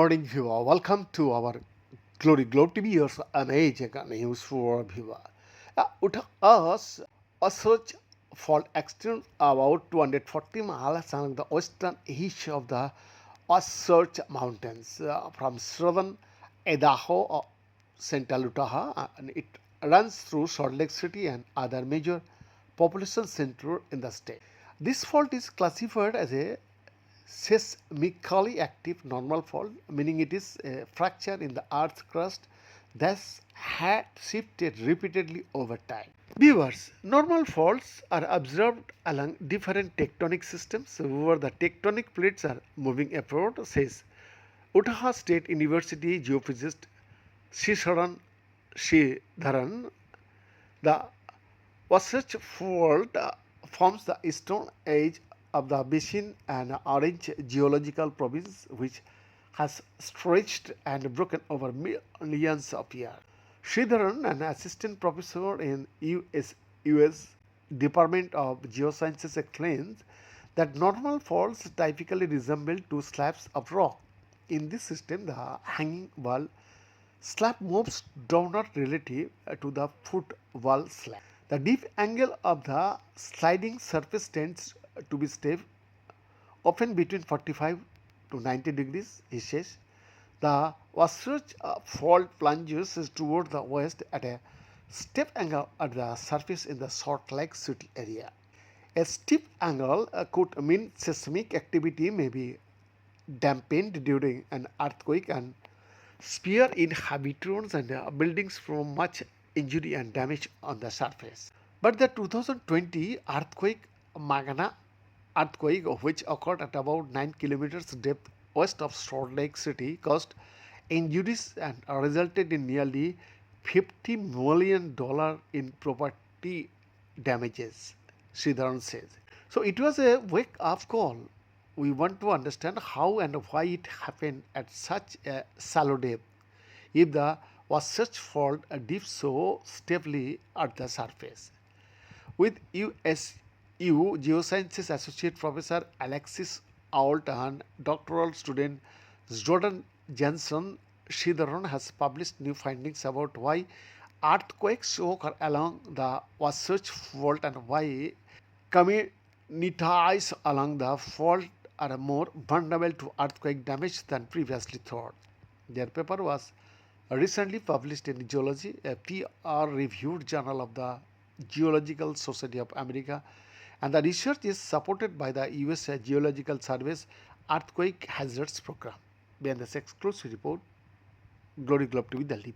morning, viewer. Welcome to our Glory Globe TV. Here's an age news for viewer. With us, a search fault extends about 240 miles along the western edge of the Wasatch Mountains from southern Idaho, central Utah, and it runs through Salt Lake City and other major population centers in the state. This fault is classified as a seismically active normal fault, meaning it is a fracture in the Earth's crust that had shifted repeatedly over time. Viewers, normal faults are observed along different tectonic systems where the tectonic plates are moving apart, says Utah State University geophysicist Sridharan. The Wasatch Fault forms the eastern edge of the basin and orange geological province which has stretched and broken over millions of years. Sridharan, an assistant professor in US Department of Geosciences, explains that normal faults typically resemble two slabs of rock. In this system, the hanging wall slab moves downward relative to the foot wall slab. The deep angle of the sliding surface tends to be steep, often between 45 to 90 degrees, he says. The Wasatch fault plunges toward the west at a steep angle at the surface in the Salt Lake City area. A steep angle could mean seismic activity may be dampened during an earthquake and spare inhabitants and buildings from much injury and damage on the surface. But the 2020 earthquake, Magana earthquake, which occurred at about 9 kilometers depth west of Salt Lake City, caused injuries and resulted in nearly $50 million in property damages, Sridharan says. So it was a wake-up call. We want to understand how and why it happened at such a shallow depth. If the Wasatch fault dips so steeply at the surface. With USU Geosciences Associate Professor Alexis Ault and doctoral student Jordan Jensen, Sridharan has published new findings about why earthquakes occur along the Wasatch fault and why communities along the fault are more vulnerable to earthquake damage than previously thought. Their paper was recently published in Geology, a peer-reviewed journal of the Geological Society of America, and the research is supported by the US Geological Survey's Earthquake Hazards Program. Behind this exclusive report, Glory Globe TV, Delhi.